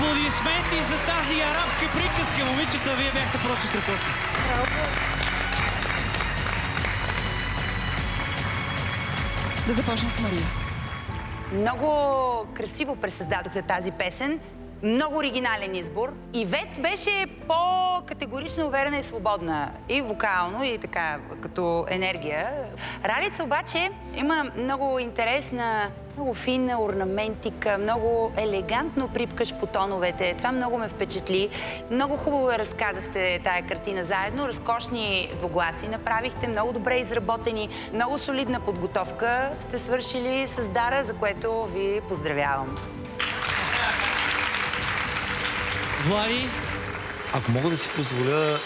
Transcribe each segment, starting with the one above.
Аплодисменти за тази арабска приказка, момичета, вие бяхте просто страхотни. Да започнем с Мария. Много красиво пресъздадохте тази песен. Много оригинален избор. Ивет беше по-категорично уверена и свободна. И вокално, и така, като енергия. Ралица обаче има много интересна, много финна орнаментика, много елегантно припкаш по тоновете. Това много ме впечатли. Много хубаво я разказахте тая картина заедно. Разкошни двугласи направихте, много добре изработени. Много солидна подготовка сте свършили с Дара, за което ви поздравявам. Влади? Ако мога да си позволя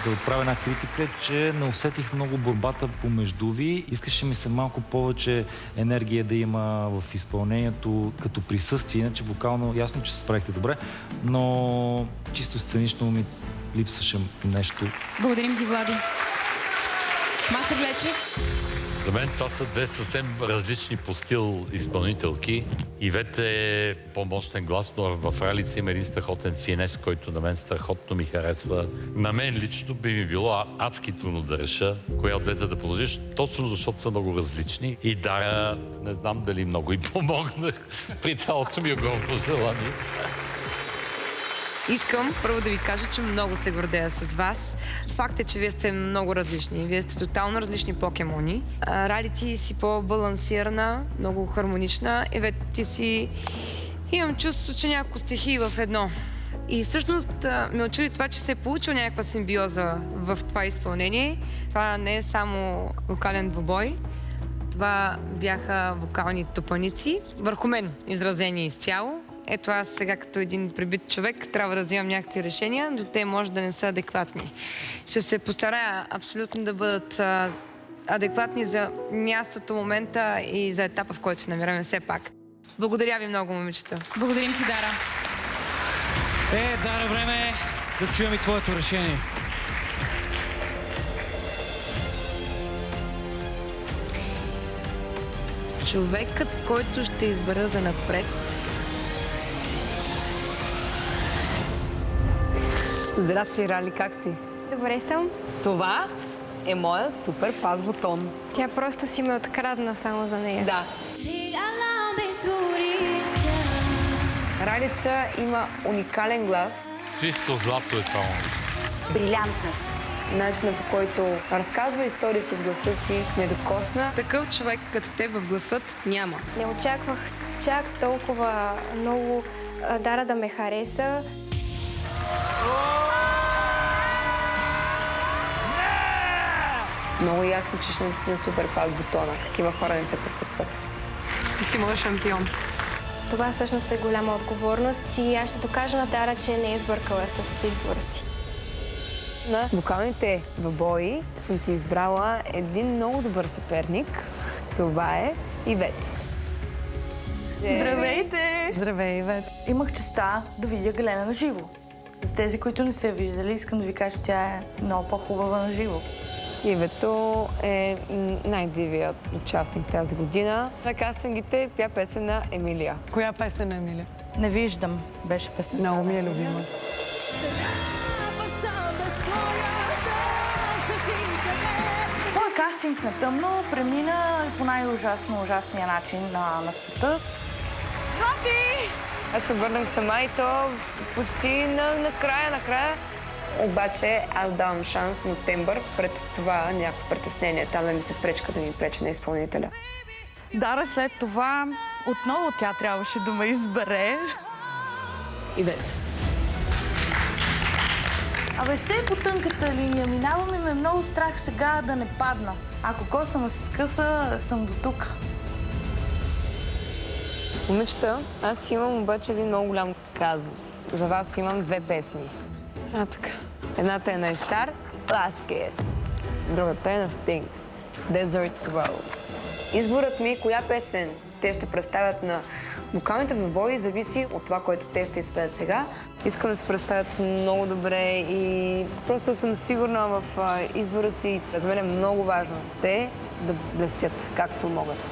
да отправя една критика, че не усетих много борбата помежду ви. Искаше ми се малко повече енергия да има в изпълнението като присъствие. Иначе вокално ясно, че се справихте добре, но чисто сценично ми липсваше нещо. Благодарим ти, Влади. Мастер Лече? За мен това са две съвсем различни по стил изпълнителки. Ивет е по-мощен глас, но в Ралица има един страхотен финес, който на мен страхотно ми харесва. На мен лично би ми било адски трудно да реша коя от двете да продължиш, точно защото са много различни. И Дара, не знам дали много им помогнах при цялото ми огромно желание. Искам първо да ви кажа, че много се гордея с вас. Факт е, че вие сте много различни. Вие сте тотално различни покемони. Рали, ти си по-балансирана, много хармонична. Ивет, ти си... Имам чувство, че няколко стихии в едно. И всъщност ме очуди това, че се е получила някаква симбиоза в това изпълнение. Това не е само вокален двубой. Това бяха вокални тупаници, върху мен изразени изцяло. Ето аз сега като един пребит човек трябва да взимам някакви решения, но те може да не са адекватни. Ще се постарая абсолютно да бъдат адекватни за мястото, момента и за етапа, в който се намираме все пак. Благодаря ви много, момичета. Благодарим ти, Дара. Дара, време е да чуем и твоето решение. Човекът, който ще избера за напред, здрасти, Рали, как си? Добре съм. Това е моя супер пас бутон. Тя просто си ме открадна само за нея. Да. Ралица има уникален глас. Чисто злато е това. Брилянтна си. Начинът, по който разказва истории с гласа си, ме докосна. Такъв човек като теб в гласът няма. Не очаквах чак толкова много Дара да ме хареса. Много ясно, че ще натисне супер пас бутона. Такива хора не се пропускат. Ще си моят шампион. Това всъщност е голяма отговорност и аз ще докажа на Дара, че не е сбъркала с избора си. На вокалните въбои съм ти избрала един много добър съперник. Това е Ивет. Здравейте! Здравей, Ивет. Имах честа да видя Галена на живо. За тези, които не са я виждали, искам да ви кажа, че тя е много по-хубава на живо. Ивето е най-дивият участник тази година. На кастингите пя песен на Емилия. Коя песен на Емилия? Не виждам, беше песен. Много ми е любима. Моя кастинг на тъмно премина по ужасния начин на света. Аз се върнах сама и то почти накрая. Обаче аз давам шанс на тембър пред това някакво притеснение. Там да ми се пречка да ми пречи на изпълнителя. Дара след това отново тя трябваше да ме избере. Ивет. Абе, все по тънката линия минавам и ме е много страх сега да не падна. Ако косама се скъса, съм до тук. Момичета, аз имам обаче един много голям казус. За вас имам две песни. Така. Едната е на Иштар, Last Kiss. Другата е на Sting, Desert Rose. Изборът ми, коя песен те ще представят на вокалните въбои, зависи от това, което те ще изпеят сега. Искам да се представят много добре и просто съм сигурна в избора си. За мен е много важно те да блестят както могат.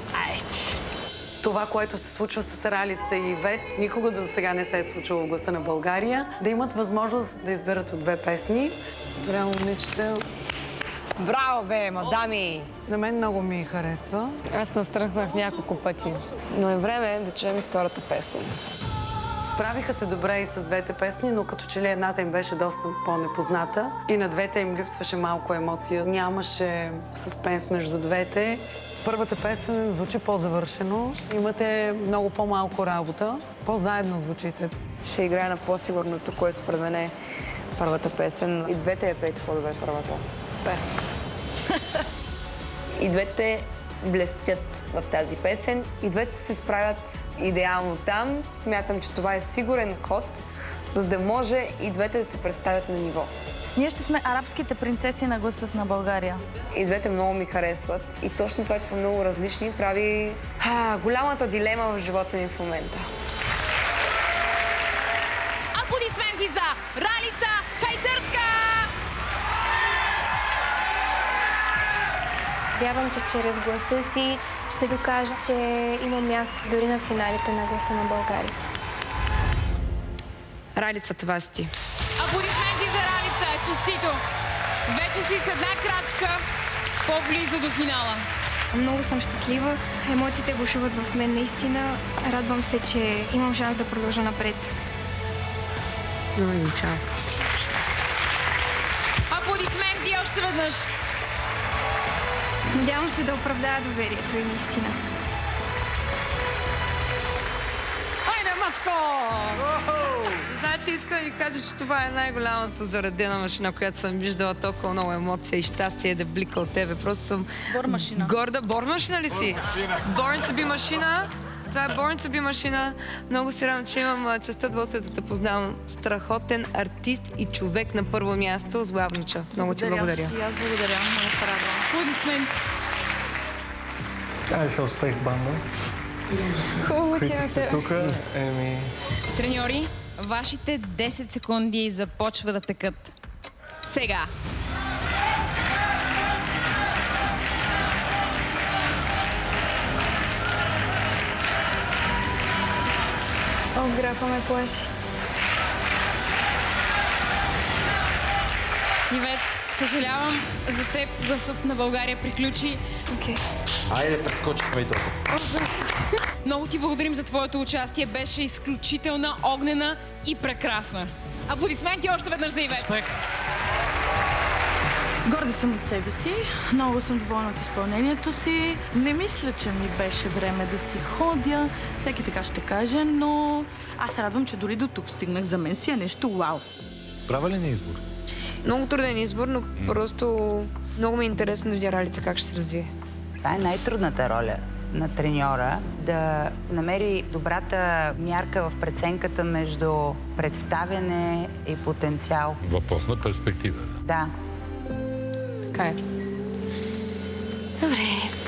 това, което се случва с Ралица и Ивет, никога до сега не се е случило в Гласа на България, да имат възможност да изберат от две песни. Добре, момичета. Браво, бе, мадами! На мен много ми харесва. Аз настръхнах няколко пъти. Но е време да чуем и втората песен. Справиха се добре и с двете песни, но като че ли едната им беше доста по-непозната и на двете им липсваше малко емоция. Нямаше съспенс между двете. Първата песен звучи по-завършено. Имате много по-малко работа. По-заедно звучите. Ще играя на по-сигурното, което според мен е първата песен. И двете я пейте по-добре първата. Супер! И двете блестят в тази песен. И двете се справят идеално там. Смятам, че това е сигурен ход, за да може и двете да се представят на ниво. Ние ще сме арабските принцеси на Гласът на България. И двете много ми харесват. И точно това, че са много различни, прави голямата дилема в живота ми в момента. Аплодисменти за Ралица Хайдърска! Вярвам, че чрез гласа си ще докажа, че има място дори на финалите на Гласа на България. Ралица, това си ти. Аплодисменти за Ралица! Честито! Вече си с една крачка по-близо до финала. Много съм щастлива. Емоциите бушуват в мен наистина. Радвам се, че имам шанс да продължа напред. Чао. Аплодисменти още веднъж! Надявам се да оправдая доверието и наистина. Айде, Мацко! Значи искам да ви кажа, че това е най-голямата заредена машина, която съм виждала, толкова много емоция и щастие да блика от тебе. Просто съм Бормашина. горда. Бормашина ли си? Born to be машина. Това е Born to be машина. Много се радвам, че имам честта удоволствието да познавам страхотен артист и човек на първо място с Главнича. Много ти благодаря. И аз благодаря. Много се радвам. Аплодисменти! Айде се успех, банда. Хубаво, Които сте тук, Треньори, вашите 10 секунди започва да текат. Сега! О, графа ме плаши. Ивет, съжалявам за теб. Гласът на България приключи. Окей. Айде, прескочихме и толкова. Много ти благодарим за твоето участие. Беше изключителна, огнена и прекрасна. Аплодисменти още веднъж за Ивет. Успех! Горда съм от себе си. Много съм доволна от изпълнението си. Не мисля, че ми беше време да си ходя. Всеки така ще каже, но аз се радвам, че дори до тук стигнах. За мен си е нещо вау. Правилен избор. Много труден избор, но просто много ми е интересно да видя Ралица как ще се развие. Това е най-трудната роля на треньора, да намери добрата мярка в преценката между представяне и потенциал. Въпрос на перспектива. Да. Така е. Добре.